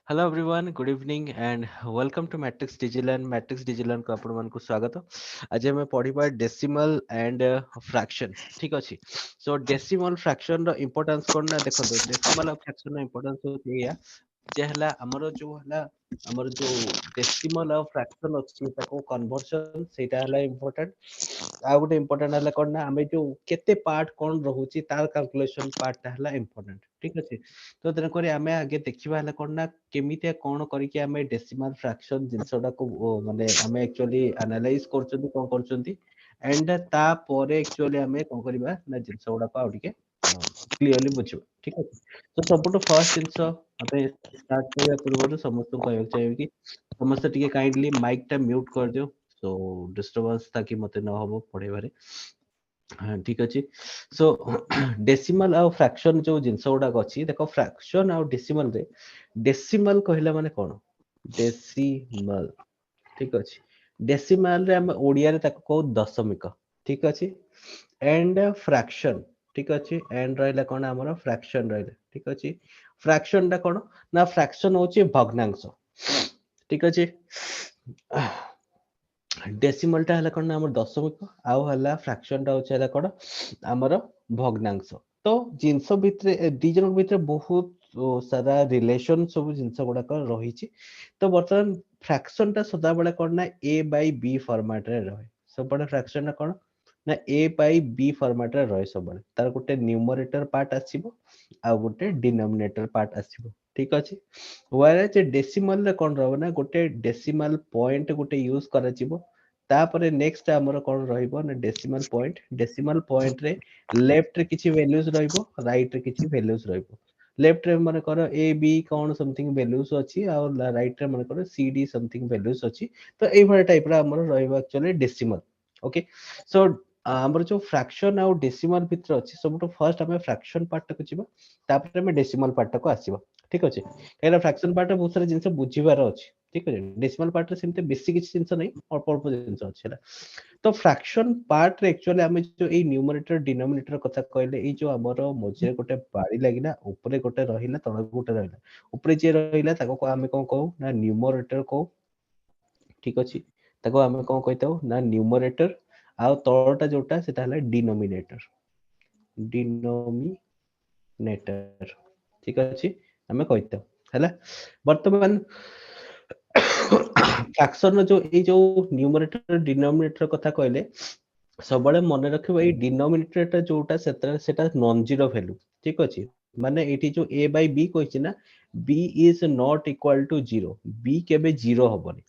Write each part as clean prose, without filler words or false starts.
Hello everyone, good evening and welcome to Matrix Digital Matrix Digital को आपण मानकु स्वागत। आज हम पढ़िबा डेसिमल एंड फ्रैक्शन। ठीक अछि। सो डेसिमल फ्रैक्शन रो इंपोर्टेंस कोन ना देखंतो। डेसिमल और फ्रैक्शन रो इंपोर्टेंस होती है जे हला हमर जो हला हमर जो डेसिमल और फ्रैक्शन अछि ताको कन्वर्जन सेटा हला इंपोर्टेंट। आ गोटे इंपोर्टेंट हला कोन ना हमें जो केते पार्ट कोन रहउची तार कैलकुलेशन पार्ट ता हला इंपोर्टेंट। ठीक अछि। तो तेन करी आमे आगे देखिबा हला कोन ना केमितिया कोन करिके आमे डेसिमल फ्रैक्शन जिंसडा को माने आमे एक्चुअली एनालाइज करचंती कोन करचंती एंड ता परे एक्चुअली आमे कोन करबा ना जिंस गुडा को आउटिके क्लियरली बुझिबा। ठीक अछि। तो सबटो फर्स्ट जिंस आमे स्टार्ट କରିବା पूର୍ବରୁ ସମସ୍ତଙ୍କୁ କହିବାକୁ ଚାହିଁବି କି ସମସ୍ତେ ଟିକେ କାइंडली माइक टा म्यूट कर दियो सो डिस्टरबेंस ताकि मते न होबो पढेबारे। हाँ ठीक अच्छे। सो डेसिमल आ फ्रैक्शन जो जिनस गुड़ाक अच्छी देख फ्रैक्शन आ डेसिमल रे डेसिमल कहला माने कौन डेसिमल। ठीक अच्छे। डेसिमल रे हम ओडिया रे ताको कहू दशमिक। ठीक अच्छे। एंड फ्रैक्शन ठीक अच्छे एंड रहिला कौन हमर फ्रैक्शन रहिला। ठीक अच्छे। फ्रैक्शन टा कौन ना फ्रैक्शन होची भग्नांश। ठीक अच्छे। डेसिमल टा हला कोन हमर दशमिक आउ हला फ्रैक्शन टा होछ हला कोन हमर भग्नांश। तो जिंस भितरे दी जन भितरे बहुत सारा रिलेशन सब जिंस गुडा को रहिछि। तो वर्तमान फ्रैक्शन टा सदा बेले कोन ना a बाय b फॉर्मेट रे रहे। सब बडे फ्रैक्शन ना कोन ना a बाय b फॉर्मेट रे रहे सब बडे तार गुटे न्यूमरेटर पार्ट आसीबो आ गुटे डिनोमिनेटर पार्ट आसीबो। ठीक अछि। व्हेयर जे डेसिमल रे कोन रहबो ना गुटे डेसिमल पॉइंट गुटे यूज कराजिबो तापरे नेक्स्ट हमर कोन रहइबो ना डेसिमल पॉइंट रे लेफ्ट रे किछि वैल्यूज रहइबो राइट रे किछि वैल्यूज रहइबो। लेफ्ट रे मन कर ए बी कोन समथिंग वैल्यूज अछि और राइट रे मन कर सी डी समथिंग वैल्यूज अछि। तो एई भले टाइप रा हमर रहइबो एक्चुअली डेसिमल। ओके। सो हमर जो फ्रैक्शन आ डेसिमल भितर अछि सबटो फर्स्ट हमें फ्रैक्शन पार्ट को जिबा तापर हमें डेसिमल पार्ट को आसीबा। ठीक अछि। एरा फ्रैक्शन पार्ट बहुत सारा जिंस बुझिबार अछि। ठीक अछि। डेसिमल पार्ट रे सेमते बेसी किछि जिंस नै अल्प अल्प जिंस अछि। तो फ्रैक्शन पार्ट रे एक्चुअली हमें जो ए न्यूमरेटर डिनोमिनेटर कथा कहले ए जो हमर मझे गोटे बाड़ी लागिना ऊपरे गोटे रहिला तळे गोटे रहिला ऊपरे जे रहिला ताको हमें कोन कहू ना न्यूमरेटर कहू। ठीक अछि। ताको हमें कोन कहताऊ ना न्यूमरेटर आ तळटा जोटा सेटा हला डिनोमिनेटर। डिनोमिनेटर ठीक अछि हमें कहताऊ हैला। वर्तमान फ्रैक्शन जो ए जो न्यूमरेटर डिनोमिनेटर कथा कहले सबले मने रखिबो एई डिनोमिनेटर टा जोटा सेटा नॉन जीरो वैल्यू। ठीक अछि। माने एठी जो a बाय b कहछि ना b is not equal to 0 b केबे 0 हबनी।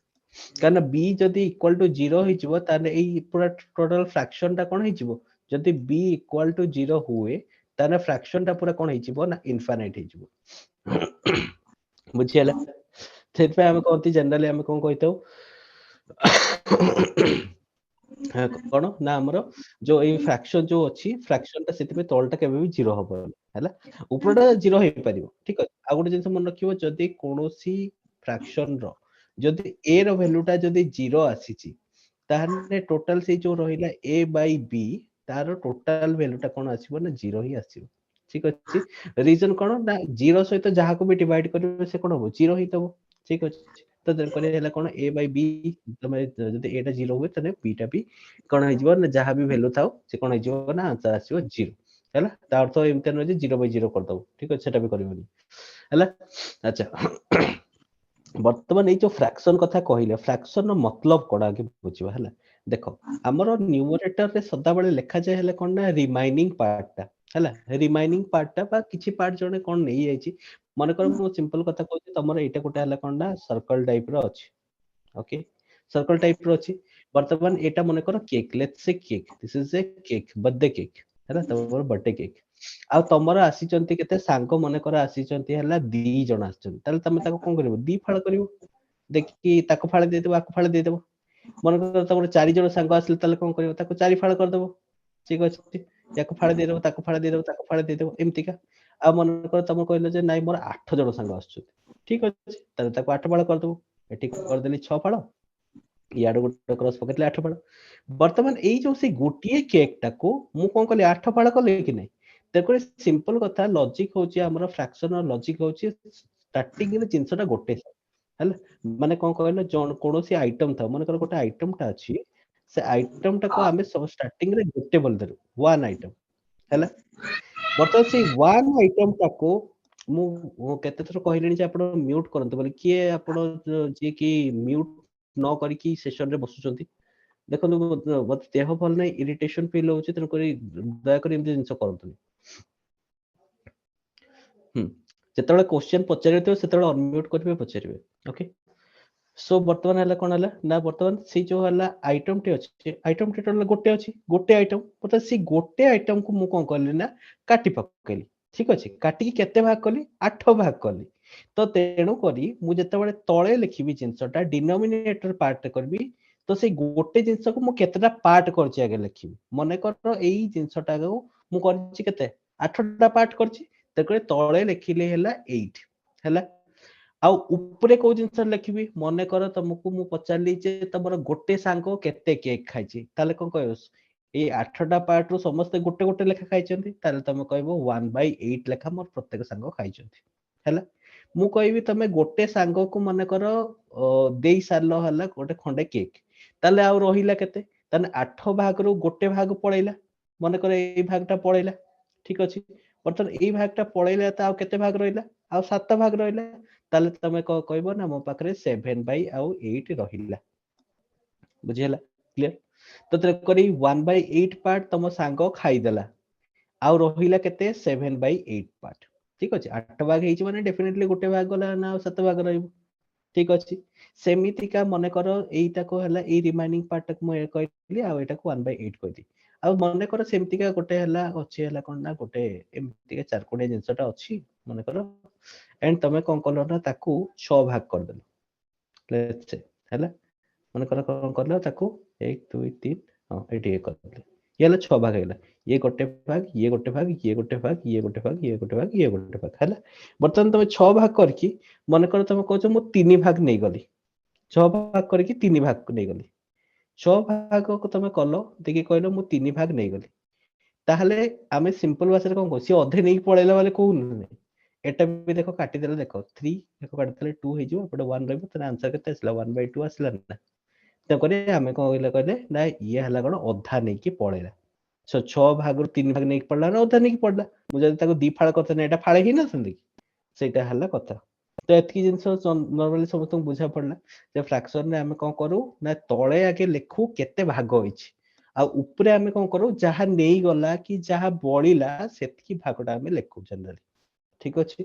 कारण b जदी इक्वल टू 0 हिजबो ताने एई पूरा टोटल फ्रैक्शन टा कोन हिजबो जदी b इक्वल टू 0 हुए ताने फ्रैक्शन टा पूरा कोन हिजबो ना इनफाइनाइट हिजबो। बुझियला। सेट पे हम कहती जनरली हम कोन कहताऊ कौन ना हमरो जो ए फ्रैक्शन जो अछि फ्रैक्शन टा सेति पे तलटा केबे भी 0 हबनी हैला। ऊपरटा 0 हे परिबो। ठीक अछि। आ गुटे जिंस मन रखिबो जदी कोनोसी फ्रैक्शन रो जदी a रो वैल्यू टा जदी 0 आसीची ताहने टोटल से जो रहिला a बाय b तार टोटल वैल्यू टा कोन आसीबो ना 0 ही आसीबो। ठीक अछि। रीजन कोन ना 0 सहित जहा को भी डिवाइड करबो से कोन हो 0 ही तबो। ठीक अछि। तो देन करे हैला कोन a बाय b तमे जदी a टा 0 हुए तने b टा भी कोन हिजबो ना जहा भी वैल्यू थाउ से कोन हिजबो ना आंसर आसीबो 0 हैला। ता अर्थ एमते न जे 0 बाय 0 कर दबो। ठीक अछि। सेटा भी करबोनी हैला। अच्छा। वर्तमान ए जो फ्रैक्शन कथा कहले फ्रैक्शन रो मतलब कोन आगे बुझिबा हैला। देखो हमरो न्यूमरेटर रे सदा बेले लिखा जाय हैला कोन ना रिमाइनिंग पार्ट टा हैला। रिमाइनिंग पार्ट टा बा किछि पार्ट जणे कोन नै जायछि मन कर मु सिंपल कथा कहछि तमरो एटा गोटे हैला कोन ना सर्कल टाइप रो अछि। ओके। सर्कल टाइप रो अछि। वर्तमान एटा मन कर cake let's say cake this is a cake birthday cake हैला तमरो बर्थडे केक आ तमरो आसीचंती केते सांग मन कर आसीचंती हैला 2 जण आछचंती ताले तमे ताको कोन करबो 2 फाळ करबो देखि ताको फाळे दे देबो आको फाळे दे देबो। मन कर तमरो 4 जण सांग आसले ताले कोन करबो ताको 4 फाळ कर देबो। ठीक अछि। याको फाळे दे देबो ताको फाळे दे देबो ताको फाळे दे देबो एमति का आ मन कर तमे कहले जे नाइ मोर 8 जण सांग आछुछंती। ठीक अछि। ताले ताको 8 फाळ कर देबो। एठी कर देली 6 फाळ इयाडे गोटे क्रॉस पकेटले 8 फाळ। वर्तमान एई जो से गोटिए केक टाको मु कोन कले 8 फाळ कले कि नै देखो सिंपल कथा लॉजिक होची हमर फ्रैक्शन और लॉजिक होची स्टार्टिंग रे जिंसटा गोटे हैला माने कोन कहलो जण कोनोसी आइटम था माने गोटे आइटम टा अछि से आइटम टा को हमें सब स्टार्टिंग रे गोटे बोल देलु वन आइटम हैला बर्तमान से वन आइटम टा को मु केते थर कहलेनी जे आपण म्यूट करंतु बोले किए आपण जे कि म्यूट न करी कि सेशन रे बसुचंती देखो मत देह भल नै इरिटेशन फील होउची तन करी दया करी एमती जिंस करंतु ଯେତେବେଳେ क्वेश्चन ପଚାରିଥିବ ସେତେବେଳେ ଅନମ୍ୟୁଟ କରିବେ ପଚାରିବେ ଓକେ सो वर्तमान हला कोन हला ना वर्तमान सी जो हला आइटम टे अछि आइटम टे टोटल गोटे अछि गोटे आइटम मतलब सी गोटे आइटम को मु कोन करली ना काटी पकेली ठीक अछि काटी केते भाग कली 8 भाग कली तो तेणु करी मु जेतेबेले तळे लिखिबी जिंसटा डिनोमिनेटर पार्ट करबी तो से गोटे जिंस को मु केतेटा पार्ट करछि आगे लिखिबी मने कर एई जिंसटा को मु करछि केते 8टा पार्ट करछि तकरे तळे लिखिले हला 8 हला आउ ऊपरे को जिंस लिखिबी मने कर तुमको मु पचारली जे तमरो गोटे सांगो केते केक खाइछि ताले कोन कहबस ए 8टा पार्ट रो समस्त गोटे गोटे लेखा खाइछंती ताले तुम कहबो 1/8 लेखा मोर प्रत्येक सांगो खाइछंती हैला मु कहबी तमे गोटे सांगो को मने कर देई सारलो हला गोटे खंडे केक ताले आउ रहिला केते ताने 8 भाग रो गोटे भाग पळैला मने कर ए भागटा पळैला ठीक अछि बर्तन ए भागटा पळैला त आउ केते भाग रहिला आउ 7 भाग रहिला ताले तमे कहबो ना मो पाखरे 7/8 रहिला बुझियला क्लियर तो ते करी 1/8 पार्ट तम सांगो खाई देला आउ रहिला केते 7/8 पार्ट ठीक अछि 8 भाग हेछि माने डेफिनेटली गोटे भाग गला ना 7 भाग रहइबो ठीक अछि सेमिति का मने करो एइटा को हला ए रिमेनिंग पार्ट को म कहली आ एटा को 1/8 कहली आ मने करो सेमिति का गोटे हला अछि हला कोन ना गोटे एमिति का चार कोडे जिंसटा अछि मने करो एंड तमे कोन कलो ना ताकू 6 भाग कर देलो लेट्स से हला मने करो कोन करलो ताकू 1 2 3 हां एटी एक करले ये हला 6 भाग हैला ये गोटे भाग ये गोटे भाग ये गोटे भाग ये गोटे भाग ये गोटे भाग ये गोटे भाग हला बर्तन तमे 6 भाग करकी मने करो तमे कहछो मु 3 भाग नै गली 6 भाग करकी 3 भाग नै गली 6 भाग को तमे कलो देखि कहलो मु 3 भाग नै गली ताहले आमे सिंपल भाषा रे कोन कहू सी अधे नै पळैला वाले कहू नै एटा भी देखो काटी देले देखो 3 देखो काटी देले 2 हे जो एपटे 1 रहबो त आंसर केते आसला 1/2 आसला ना त करे आमे को कहले ना ये हला कोन अधा नै की पळैला सो 6 भाग रो 3 भाग नै पड़ला ना अधा नै की पड़ला मु जदी ताको दी फाळ करते ना एटा फाळे ही ना संदी सेटा हला कथा तो एतकी जिंस नॉर्मली समस्त बुझा पड़ला जे फ्रैक्शन रे आमे कोन करू ना तळे आके लिखू केते भाग होइछि आ ऊपरे आमे कोन करू जहा नै गला कि जहा बळिला सेतकी भागटा आमे लिखू जनरली ठीक अछि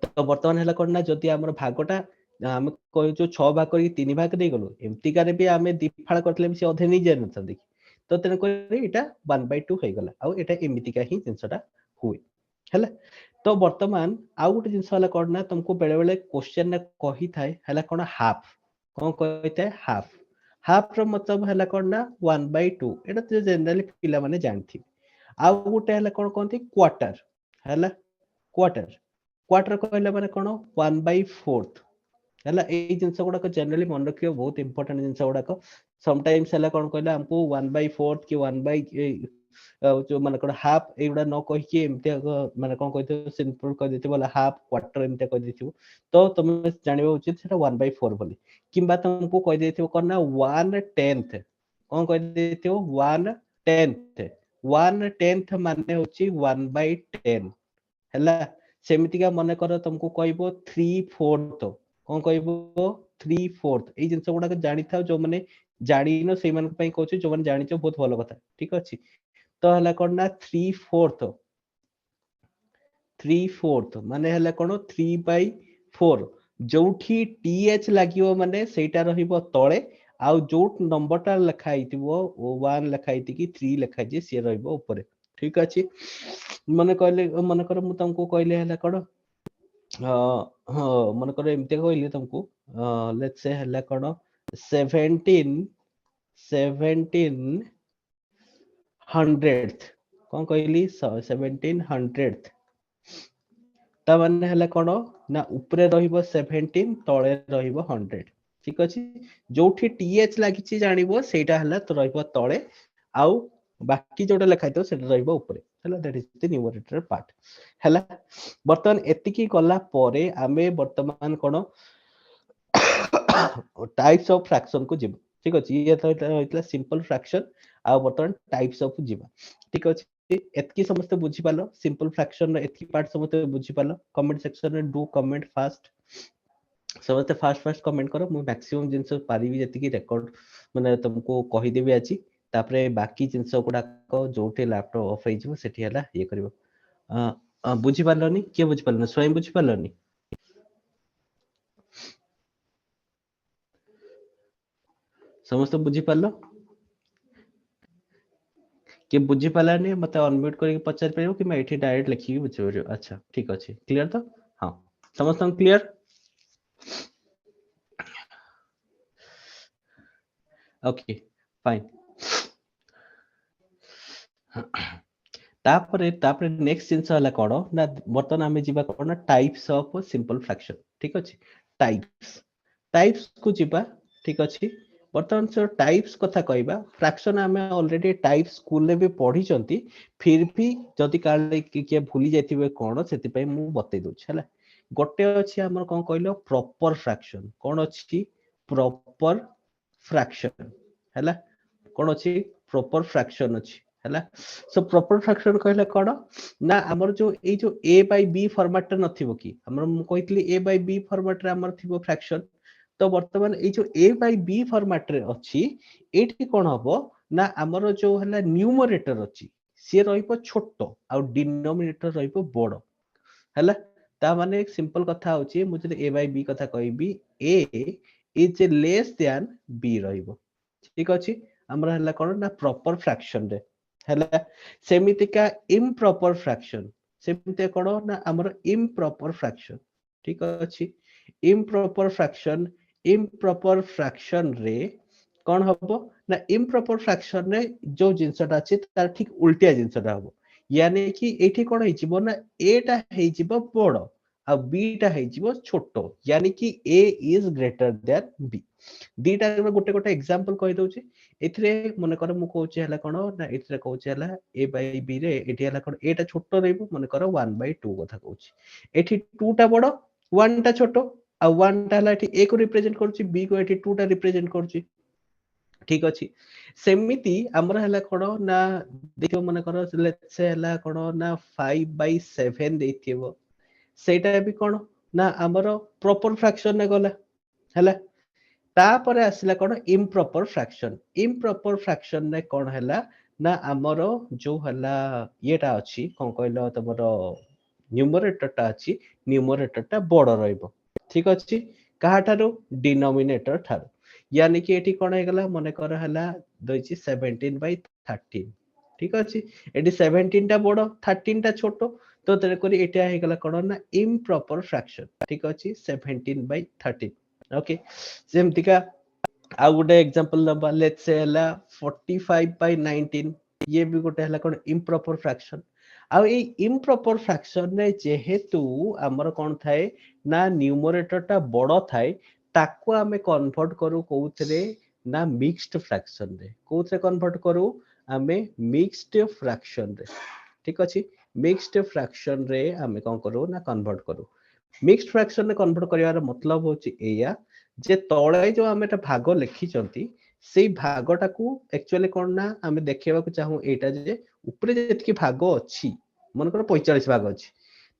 तो वर्तमान हला कोन ना जदी हमर भागटा हम कहि जो 6 भाग करी 3 भाग नै गलो एम्ति कारे भी हमें दिफाळ करथले से अधे नै जाय न देखि तो तेन करी एटा 1/2 হৈ गला आ एटा एमिति का ही जिंसटा हुए हला तो वर्तमान आउ गोटे जिंस हला कोन ना तुमको बेले बेले क्वेश्चन ने कहि थाए हला कोन हाफ कोन कहि थाए हाफ हाफ रो मतलब हला कोन ना 1/2 एटा तो जनरली पिला माने जानथि आउ गोटे हला कोन कोनथि क्वार्टर हला क्वार्टर क्वार्टर कहले माने कोन 1/4 हला ए जिंस गुडा को जनरली मन रखियो बहुत इंपोर्टेंट जिंस गुडा को सम टाइम्स हला कोन कहले हमको 1/4 कि 1 जो माने कोन हाफ एगुडा न कहि के एमते माने कोन कहितो सिंपल कहि देते बोला हाफ क्वार्टर एमते कहि देथिबो तो तुम जानिबा उचित सेटा 1/4 बोली किबा तुमको कहि देथिबो कोन ना 1/10 कोन कहि देथिबो 1/10 1/10 माने होची 1/10 हला सेमिति का मने कर तुमको कहबो 3/4 कोन कहबो 3/4 ए जिंस गुडा के जानि थाओ जो माने जानि न से मन पई कहछु जो माने जानि छ बहुत भलो कथा ठीक अछि तो हला कोन ना 3/4 माने हला कोन 3/4 जोठी टीएच लागियो माने सेटा रहिबो तळे आउ जो नंबरटा लिखा आइतिबो 1 लिखा आइति कि 3 लिखा जे से रहिबो ऊपर ठीक अछि मन कर मु तुमको कहले हला कोन हां मन कर एमते कहले तुमको लेट्स से हला कोन 17 कोन कहली 1700 ता माने हला कोन ना ऊपरे रहिबो 17 तळे रहिबो 100 ठीक अछि जोठी टीएच लागिछि जानिबो सेटा हला तो रहिबो तळे आउ बाकी जोटा लिखाइतो सेटा रहिबो ऊपरे ହେଲା that is the numerator part ହେଲା ବର୍ତ୍ତମାନ ଏତିକି ଗଲା ପରେ ଆମେ ବର୍ତ୍ତମାନ କଣ टाइप्स ऑफ फ्रैक्शन को जीव ठीक अछि ये तो होइतला सिंपल फ्रैक्शन आ बर्तमान टाइप्स ऑफ जीवा ठीक अछि एतकी समस्त बुझी पालो सिंपल फ्रैक्शन रे एतकी पार्ट समस्त बुझी पालो कमेंट सेक्शन रे डू कमेंट फास्ट समस्त फास्ट फास्ट कमेंट करो मु मैक्सिमम जिंस पारिबी जति की रेकॉर्ड माने तुमको कहि देबी अछि तापरे बाकी जिंस गुडा को जोटे लैपटॉप ऑफ होई जिवो सेठी हला ये करबो बुझी पारलोनी के बुझी पारलोनी स्वयं बुझी पारलोनी समस्त बुझी पारलो कि बुझी पालानी मते अनम्यूट करके पचार परिबो कि मैं एठी डायरेक्ट लिखि बुझी परिबो अच्छा ठीक अछि क्लियर तो हां समस्त क्लियर ओके फाइन तापरे तापरे नेक्स्ट जिंस हला कोन ना बर्तन हमें जीवा कोन टाइप्स ऑफ सिंपल फ्रैक्शन ठीक अछि टाइप्स टाइप्स को जीवा ठीक अछि बर्तमान से टाइप्स कथा कहबा फ्रैक्शन हमें ऑलरेडी टाइप स्कूल रे भी पढ़ी चंती फिर भी जदि काले के भूली जाइथिबे कोन सेति पय मु बतै दउ छला गोटे अछि हमर कोन कहलो प्रॉपर फ्रैक्शन कोन अछि प्रॉपर फ्रैक्शन हैला कोन अछि प्रॉपर फ्रैक्शन अछि हैला सो प्रॉपर फ्रैक्शन कहले कोन ना हमर जो ए जो a by b फॉर्मेट नथिबो की हमर मु कहितली a by b फॉर्मेट रे हमर थिबो फ्रैक्शन तो वर्तमान ए जो a by b फॉर्मेट रे अछि एठी कोन हबो ना हमर जो हला न्यूमरेटर अछि से रहिबो छोटो आ डिनोमिनेटर रहिबो बडो हैला ता माने एक सिंपल कथा होची मु जदि a by b कथा कहबी a is less than b रहिबो ठीक अछि हमरा हला कोन ना प्रॉपर फ्रैक्शन रे हैला सेमिति का इम्प्रॉपर फ्रैक्शन सेमिति कोन ना हमर इम्प्रॉपर फ्रैक्शन ठीक अछि इम्प्रॉपर फ्रैक्शन रे कोन हबो ना इम्प्रॉपर फ्रैक्शन रे जो जिंसटा अछि तार ठीक उल्टिया जिंसटा हबो यानी कि एठी कोन हे जिवो ना a टा हे जिवो बडो आ b टा हे जिवो छोटो यानी कि a is greater than b दीटा में गोटे गोटे एग्जांपल कहि दउची एथरे मने कर मु कहूची हला कोन ना एथरे कहूची हला a by b रे एठी हला कोन a टा छोटो रहइबो मने कर 1 by 2 कथा कहूची एठी 2 टा बडो 1 टा छोटो आ 1 टा हला एठी a को रिप्रेजेंट करची b को एठी 2 टा रिप्रेजेंट करची ठीक अछि सेमिति हमरा हला कोन ना देखो मने कर लेट्स से हला कोन ना 5 by 7 देथिबो सेटा भी कोन ना हमरो प्रॉपर फ्रैक्शन ने गला हला तापर आसला कोन इम्प्रॉपर फ्रैक्शन ने कोन हला ना हमरो जो हला येटा अछि कोन कहलो तमरो न्यूमरेटर टा अछि न्यूमरेटर टा बड़ रहइबो ठीक अछि काहाठारो डिनोमिनेटर ठारो यानी कि एठी कोन हे गला मने कर हला दोइची 17 by 13 ठीक अछि एठी 17 टा बड़ 13 टा छोटो तो तेरे करी एटा हे गला कोन ना इम्प्रॉपर फ्रैक्शन ठीक अछि 17 by 13 ओके जेमति का आ गोटे एग्जांपल नबा लेट्स से हला 45 by 19 ये भी गोटे हला कोन इम्प्रॉपर फ्रैक्शन आ ए इम्प्रॉपर फ्रैक्शन ने जेहेतु हमर कोन थाए ना न्यूमरेटर टा बडो थाए ताको हमें कन्वर्ट करू कोउथरे ना मिक्स्ड फ्रैक्शन रे कोउथरे कन्वर्ट करू हमें मिक्स्ड फ्रैक्शन रे ठीक अछि मिक्स्ड फ्रैक्शन रे हमें कोन करू ना कन्वर्ट करू मिक्स्ड फ्रैक्शन रे कन्वर्ट करिवार मतलब होची एया जे तळे जो हमें भाग लिखी चंती सेई भागटाकू एक्चुअली कोन ना हमें देखिबा को चाहू एटा जे ऊपर जेतकी भाग अछि मन कर 45 भाग अछि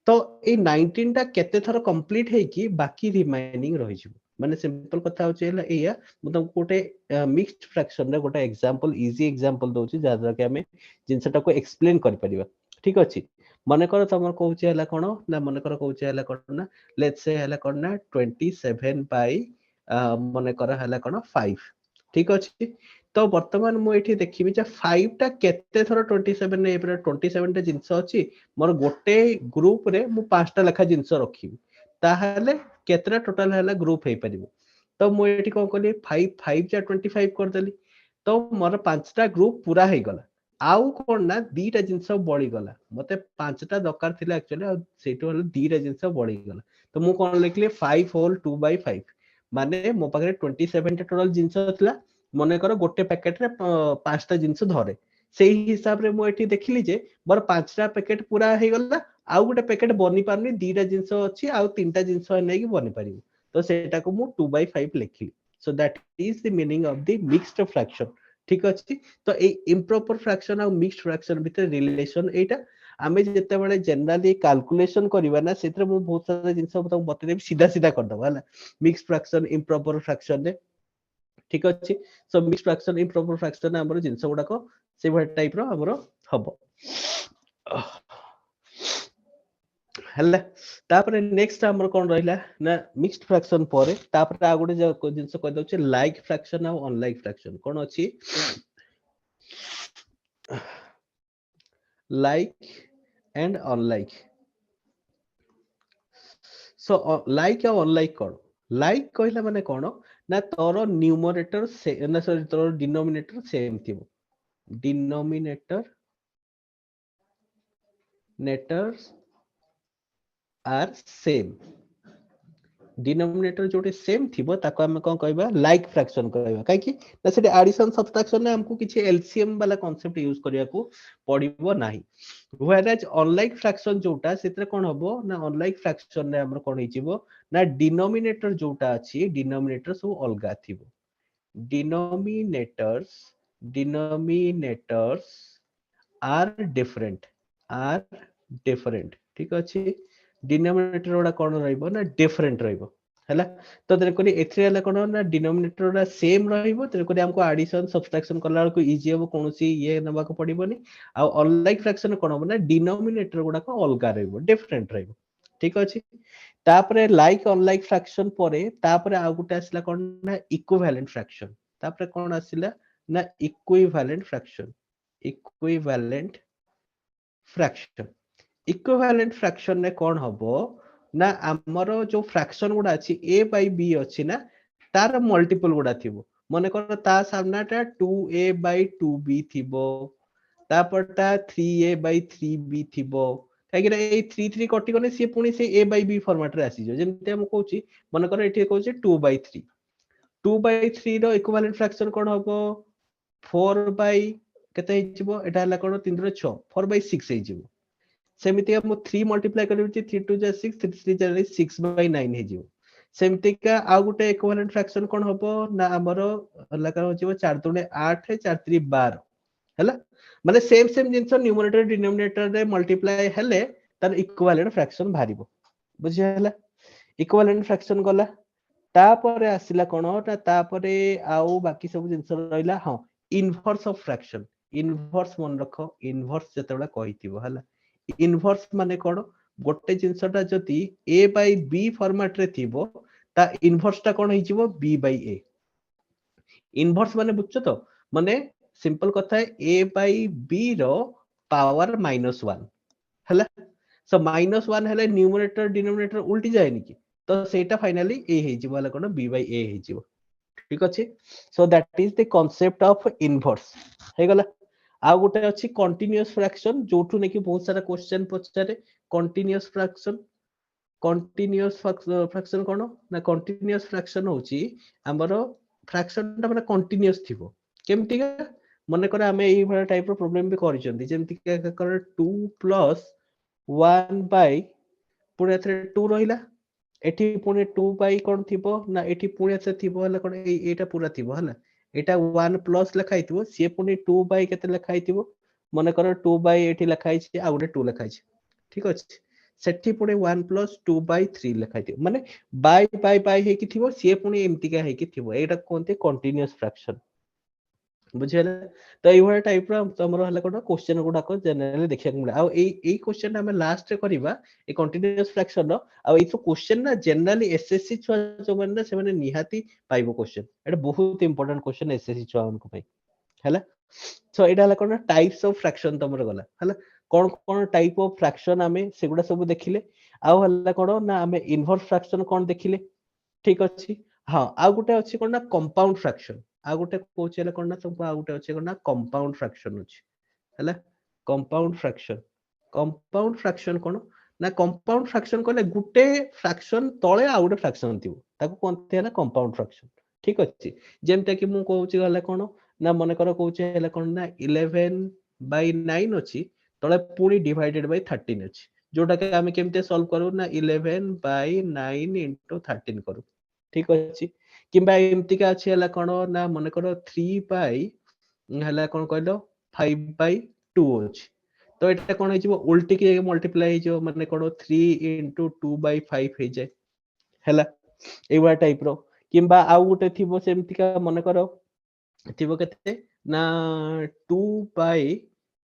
तो ए 19 टा केते थर कंप्लीट हे कि बाकी रिमेनिंग रहि जिवो माने सिंपल कथा होची हला एया मतलब गोटे मिक्स्ड फ्रैक्शन रे गोटे एग्जांपल इजी एग्जांपल दोची जादरा के हमें जिंसटा को एक्सप्लेन करि परिबा ठीक अछि मन कर तमर कहूची हला कोन ना मन कर कहूची हला कोन ना लेट्स से हला कोन ना 27 by मन कर हला कोन 5 ठीक अछि तो वर्तमान मु एठी देखिबी जे 5 टा केते थर 27 ने एपर 27 टा जिंस अछि मोर गोटे ग्रुप रे मु 5 टा लेखा जिंस रखिबी ताहाले केतरा टोटल हला ग्रुप हे परिबो तो मु एठी को कहली 5 5 जा 25 कर देली तो मोर 5 टा ग्रुप पूरा हे गला आउ कोन ना दीटा जिंस बळी गला मते 5 टा दरकार थिला एक्चुअली सेटो हला दीटा जिंस बळी गला तो मु कोन लिखली 5 होल 2 by 5 माने मो पाखरे 27 टा टोटल जिंस थिला मने कर गोटे पैकेट रे 5 टा जिंस धरे सेही हिसाब रे मु एठी देखिली जे मोर 5टा पैकेट पूरा हे गला आउ गोटे पैकेट बनी पारनी 2टा जिंस अछि आउ 3टा जिंस नै कि बनी पारिबो तो सेटा को मु 2/5 लिखली सो that is the meaning of the mixed fraction ठीक अछि तो ए इम्प्रॉपर फ्रैक्शन और मिक्स्ड फ्रैक्शन भीतर रिलेशन एटा आमे जेते बेले जनरली कैलकुलेशन करबा ना सेतरे मु बहुत सारा जिंस बते देबी सीधा सीधा कर दबा हला मिक्स्ड फ्रैक्शन इम्प्रॉपर फ्रैक्शन ने ठीक अछि so mixed fraction improper fraction हमर जिंस गुडा को से भट टाइप रो हमर हबो हल्ला तापर नेक्स्ट हमर कोन रहिला ना मिक्स्ड फ्रैक्शन परे तापर आ गोटे जिंस कह दउचे लाइक फ्रैक्शन और अनलाइक फ्रैक्शन कोन अछि like and unlike so like और unlike कौन like कहला माने कौन ना तोर न्यूमरेटर से ना सॉरी तोर डिनोमिनेटर सेम थिबो डिनोमिनेटर नेटर्स आर सेम डिनोमिनेटर जोटे सेम थिबो ताको हम कोन कहबा लाइक फ्रैक्शन कहबा काहे कि ना सेटे एडिशन सब्ट्रैक्शन ने हमको किछि एलसीएम वाला कांसेप्ट यूज करिया को पड़िबो नाही व्हेरेज अनलाइक फ्रैक्शन जोटा सेतरे कोन हबो ना अनलाइक फ्रैक्शन ने हमर कोन हिजिबो ना डिनोमिनेटर जोटा अछि डिनोमिनेटर सब अलगा थिबो डिनोमिनेटर्स आर डिफरेंट ठीक अछि डिनोमिनेटर ओडा कोन रहइबो ना डिफरेंट रहइबो हैला तो तेरे कोनी एथरे हला कोन ना डिनोमिनेटर ओडा सेम रहइबो तेरे कोनी हमको एडिशन सब्ट्रैक्शन करला को इजी हबो कोनोसी ये नबा को पड़िबोनी आ अनलाइक फ्रैक्शन कोन हबो ना डिनोमिनेटर ओडा को अलगा रहइबो डिफरेंट रहइबो ठीक अछि तापरे लाइक अनलाइक फ्रैक्शन परे तापरे आ गुटे आसला कोन ना इक्विवेलेंट फ्रैक्शन तापरे कोन आसिला ना इक्विवेलेंट फ्रैक्शन इक्विवेलेंट फ्रैक्शन ने कोन हबो ना हमरो जो फ्रैक्शन गुडा अछि a बाय b अछि ना तार मल्टीपल गुडा थिबो माने कोन ता सामनाटा 2a बाय 2b थिबो तापरटा 3a बाय 3b थिबो काहे कि ए 3 3 कटि गने से पुनी से a बाय b फॉर्मेट रे आसी जो जेमते हम कहूची माने कोन एठी कहूची 2/3 2/3 रो इक्विवेलेंट फ्रैक्शन कोन हबो 4 बाय केते हिजिबो एटा हला कोन 3 रो 6 4/6 हिजिबो सेमिति हम 3 मल्टीप्लाई करबी 3 2 जा 6 3 3 जा 6/9 हिजिबो सेमिति का आ गुटे इक्विवेलेंट फ्रैक्शन कोन हबो ना हमरो हला का होजिबो 4 2 8 4 3 12 हला माने सेम सेम जिंस न्यूमरेटर डिनोमिनेटर रे मल्टीप्लाई हेले तार इक्विवेलेंट फ्रैक्शन भारिबो बुझि हला इक्विवेलेंट फ्रैक्शन गला तापरे आसिला कोन ना तापरे आउ बाकी सब जिंस रहिला हां इनवर्स ऑफ फ्रैक्शन इनवर्स मन रखो इनवर्स जतेबेला कहितिबो हला इनवर्स माने कोन गोटे जिंसटा जति a बाय b फॉर्मेट रे थिबो ता इनवर्स टा कोन हिजिबो b बाय a इनवर्स माने बुझछो तो माने सिंपल कथा है a बाय b रो पावर -1 हला सो -1 हले न्यूमरेटर डिनोमिनेटर उल्टी जाएनी कि तो सेटा फाइनली a हिजिबो हला कोन b बाय a हिजिबो ठीक अछि so that is the concept of inverse हे गला आ गोटे अछि कंटीन्यूअस फ्रैक्शन जोठु ने कि बहुत सारा क्वेश्चन पछारे कंटीन्यूअस फ्रैक्शन कोन ना कंटीन्यूअस फ्रैक्शन होची हमरो फ्रैक्शन ता माने कंटीन्यूअस थिबो केमति का मने करे हमें एई भरा टाइप रो प्रॉब्लम भी करि चंदी जेमति का कर 2 + 1 बाय पुणे एथरे 2 रहिला एठी पुणे 2 बाय कोन थिबो ना एठी पुणे एथे थिबो हला कोन एटा पूरा थिबो हला एटा 1 प्लस लिखा हिथिबो से पुणी 2 बाय केते लिखा हिथिबो मने कर 2 बाय एठी लिखा हिछि आ गोटे 2 लिखा हिछि ठीक अछि सेठी पुणे 1 + 2/3 लिखा हिथिबो माने बाय बाय बाय हे कि थिबो से पुणी एमति का हे कि थिबो एटा कोनते कंटीन्यूअस फ्रैक्शन बुझियले तो एई भरा टाइप रो हमरो हला कोन क्वेश्चन गुडा को जनरली देखिया मिले आ एई क्वेश्चन हम लास्ट रे करबा ए कंटीन्यूअस फ्रैक्शन रो आ एई क्वेश्चन ना जनरली एसएससी छुआ जो माने से माने निहाती पाइबो क्वेश्चन एटा बहुत इंपोर्टेंट क्वेश्चन एसएससी छुआ उनको पाई हला सो एटा हला कोन टाइप्स ऑफ फ्रैक्शन तमर गला हला कोन कोन टाइप ऑफ फ्रैक्शन हमें सेगुडा सब देखिले आ हला कोन ना हमें इनवर्स फ्रैक्शन कोन देखिले ठीक अछि हां आ गुटे अछि कोन ना कंपाउंड फ्रैक्शन आ गुटे कोचे हला कोन ना तुमको आ गुटे अछि कोन ना कंपाउंड फ्रैक्शन अछि हला कंपाउंड फ्रैक्शन कोन ना कंपाउंड फ्रैक्शन कोले गुटे फ्रैक्शन तळे आ गुटे फ्रैक्शन थिबो ताको कोनते हला कंपाउंड फ्रैक्शन ठीक अछि जेमते कि मु कहउची हला कोन ना मने कर कहउची हला कोन ना 11 by 9 ଅଛି ତଳେ ପୁଣି divided by 13 ଅଛି जोटा के ଆମେ କେମିତି ସଲ୍ଭ କରୁ ନା 11 by 9 into 13 କରୁ ଠିକ ଅଛି କିମ୍ବା ଏମିତିକା ଅଛି ହେଲା କଣ ନା ମନେ କର 3 by ହେଲା କଣ କହିଲ 5 by 2 ଅଛି ତ ଏଟା କଣ ହେଇଯିବ ଉଲ୍ଟି କି ମଲ୍ଟିପ୍ଲାଇ ହେଇଯିବ ମାନେ କଣ 3 into 2 by 5 ହେଇଯାଏ ହେଲା ଏଇଭଳିଆ ଟାଇପ ର କିମ୍ବା ଆଉ ଗୋଟେ ଥିବ ସେମିତିକା ମନେ କର ଥିବ କେତେ ନା 2 by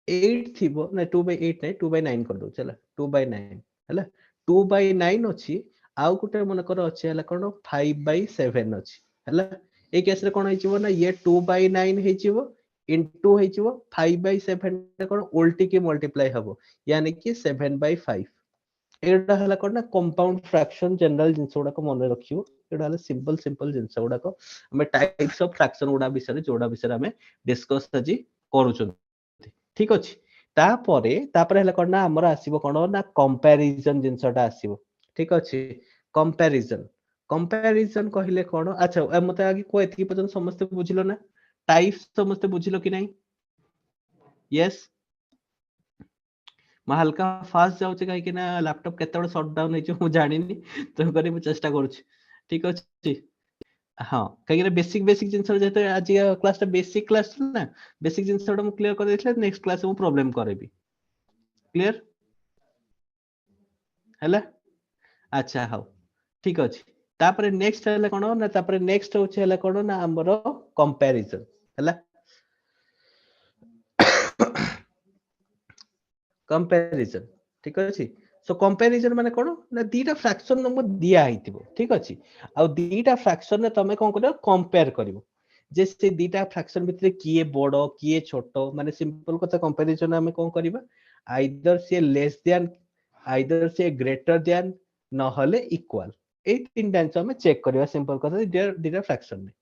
8 ଥିବ ନା 2 by 8 ନାହିଁ 2 by 9 କରିଦଉଛି ହେଲା 2 by 9 ହେଲା 2 by 9 ଅଛି ଆଉ ଗୋଟେ ମନେକର ଅଛି ହେଲା କଣ 5 by 7 ଅଛି ହେଲା ଏଇ କେସରେ କଣ ହେଇଯିବ ନା ଇଏ 2 by 9 ହେଇଯିବ ଇଣ୍ଟୁ ହେଇଯିବ 5 by 7 ରେ କଣ ଉଲ୍ଟି କି ମଲ୍ଟିପ୍ଲାଇ ହବ यानी कि 7 by 5 ଏଇଟା ହେଲା କଣ ନା କମ୍ପାଉଣ୍ଡ ଫ୍ରାକ୍ସନ ଜେନରାଲ ଜିନିଷ ଗୁଡାକ ମନେ ରଖିବ ଏଇଟା ହେଲା ସିମ୍ପଲ ଜିନିଷ ଗୁଡାକ ଆମେ ଟାଇପ୍ସ ଅଫ ଫ୍ରାକ୍ସନ ଗୁଡା ବିଷୟରେ ଯୋଉଟା ବିଷୟରେ ଆମେ ଡିସ୍କସ ଆଜି କରୁଛନ୍ତି ଠିକ ଅଛି ତାପରେ ହେଲା କଣ ନା ଆମର ଆସିବ କଣ ନା କମ୍ପାରିଜନ ଜିନିଷଟା ଆସିବ ଠିକ ଅଛି କମ୍ପାରିଜନ କହିଲେ କଣ ଆଚ୍ଛା ମତେ ଆगे କୁହ ଏତିକି ପର୍ଯ୍ୟନ୍ତ ସମସ୍ତେ ବୁଝିଲ ନା टाइप्स ସମସ୍ତେ ବୁଝିଲ କି ନାହିଁ यस मैं हल्का फास्ट जाऊँ कहीं ना लैपटॉप केते सटडाउन हो जानी तेणुक मुझे चेष्टा करुच्ची ठीक अच्छे हाँ कहीं बेसिक बेसिक जिन आज क्लास बेसिक क्लास ना बेसिक जिन क्लियर कर नेक्स्ट क्लास में प्रॉब्लम करेबी क्लियर है अच्छा हाँ ठीक अच्छे तापर नेक्स्ट है कौन ना तापर नेक्स्ट हूँ कौन ना आमर कंपैरिजन है कंपैरिजन ठीक अच्छे सो कंपैरिजन माने कोन ना दीटा फ्रैक्शन नंबर दिया आइतिबो ठीक अछि आ दीटा फ्रैक्शन ने तमे कोन करियो कंपेयर करिवो जे से दीटा फ्रैक्शन भितरे किए बडो किए छोटो माने सिंपल कथा कंपैरिजन हमें कोन करिबा आइदर से लेस देन आइदर से ग्रेटर देन न हले इक्वल ए तीन डांस हमें चेक करिवा सिंपल कथा दीटा फ्रैक्शन में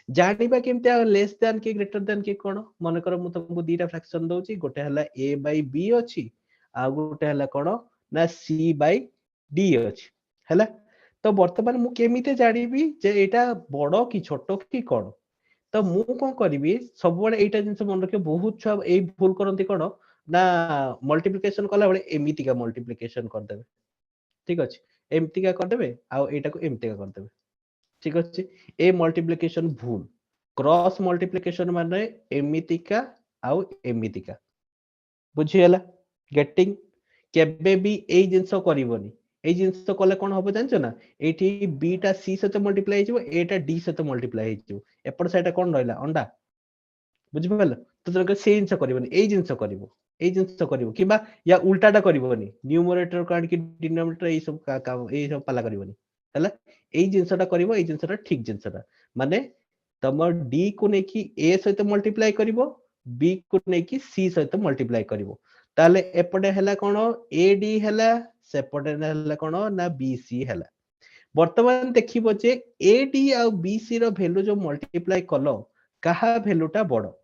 जानिबा केमते लेस देन के ग्रेटर देन के कोन मन कर मु तुमको दीटा फ्रैक्शन दउची गोटे हला a by b अछि आ गोटे हला कोन ना c by d अछि हला तो वर्तमान मु केमिते जानिबी जे एटा बडो की छोटो की कोन तो मु कोन करबी सब बडे एटा जिंस मन रखे बहुत छुआ ए भूल करंती कोन ना मल्टीप्लिकेशन कला बडे एमिति का मल्टीप्लिकेशन कर देबे ठीक अछि एमिति का कर देबे आ एटा को एमिति का कर देबे ठीक अच्छे ए मल्टीप्लिकेशन भूल क्रॉस मल्टीप्लिकेशन माने एमितिका आउ एमितिका बुझियला गेटिंग केबे भी ए जिंस करिवोनी ए जिंस कले कोन होबो जानछो ना एठी बी टा सी सहित मल्टीप्लाई हिजो ए टा डी सहित मल्टीप्लाई हिजो एपड साइड कोन रहला अंडा बुझि पाल तो जके से जिंस करिवोनी ए जिंस करिवो ए जिंस करिवो किबा या उल्टाटा करिवोनी न्यूमरेटर काड की डिनोमिनेटर ए सब पाला करिवोनी हला ए जिंसटा करिवो ए जिंसटा ठीक जिंसटा माने तम डी को नेकी ए सहित मल्टीप्लाई करिवो बी को नेकी सी सहित मल्टीप्लाई करिवो ताले एपटे हला कोन ए डी हला सेपटे हला कोन ना बी सी हला वर्तमान देखिबो जे ए डी आ बी सी रो वैल्यू जो मल्टीप्लाई कलो कहा वैल्यूटा बडो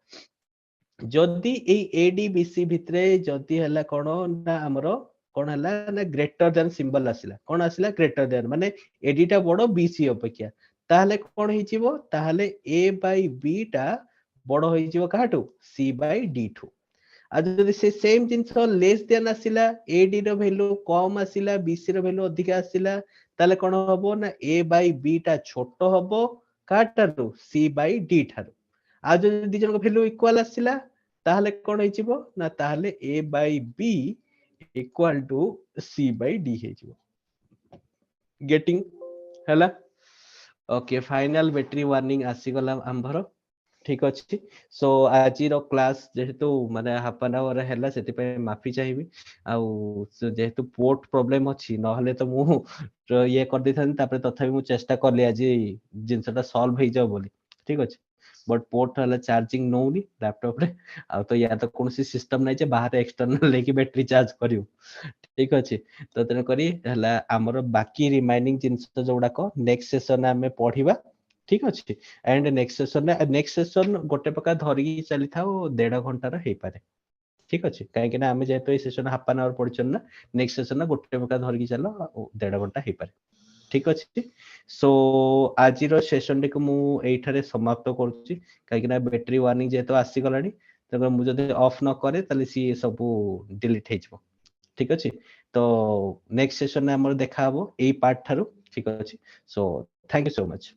जदि ए ए डी बी सी भितरे जदि हला कोन ना हमरो कोन हला ना ग्रेटर देन सिंबल आसिला कोन आसिला ग्रेटर देन माने ए डी टा बडो बी सी अपेक्षा ताहले कोन हिजिवो ताहले ए बाय बी टा बडो हिजिवो काहाटू सी बाय डी ठू आ जदि से सेम जिंस लेस देन आसिला ए डी रो वैल्यू कम आसिला बी सी रो वैल्यू अधिक आसिला ताले कोन हबो ना ए बाय बी टा छोटो हबो काटारू सी बाय डी ठारू आ जदि दी जन को वैल्यू इक्वल आसिला ताहले कोन हिजिवो ना ताहले A by B equal to C by D हिजिवो गेटिंग हला ओके फाइनल बैटरी वार्निंग आसी गला आंभर ठीक अच्छे सो आज क्लास जेहेतु माने हाफ एन आवर हैला सेति पे माफी चाहिबी आउ जेहेतु पोर्ट प्रॉब्लम अछि नहले तो मु ये कर दैथान तापर तथापि मु चेष्टा करली आज जिंसटा सॉल्व हे जाओ बोली ठीक अछि बट पोर्ट हला चार्जिंग नोनी लैपटॉप रे आ तो या तो कोनसी सिस्टम नै जे बाहर एक्सटर्नल लेके बैटरी चार्ज करियो ठीक अछि तो तेन करी हला हमर बाकी रिमाइनिंग जिंस जोडा को नेक्स्ट सेशन में पढिबा ठीक अछि एंड नेक्स्ट सेशन गोटे प्रकार धरी चली था 1.5 घंटा रे हे पारे ठीक अछि काहे कि ना हमें जेतो ए सेशन हाफ एन आवर पढिछन ना नेक्स्ट सेशन ना गोटे प्रकार धरी चलो 1.5 घंटा हे पारे ठीक अछि सो आज रो सेशन को मु एठारे समाप्त करूची काहे कि ना बैटरी वार्निंग जेतो आसी गलानी ତେବେ ମୁଁ ଯଦି ଅଫ୍ ନ କରେ ତାହେଲେ ସିଏ ସବୁ ଡିଲିଟ୍ ହେଇଯିବ ଠିକ ଅଛି ତ ନେକ୍ସଟ ସେସନରେ ଆମର ଦେଖା ହବ ଏଇ ପାର୍ଟ ଠାରୁ ଠିକ ଅଛି so thank you so much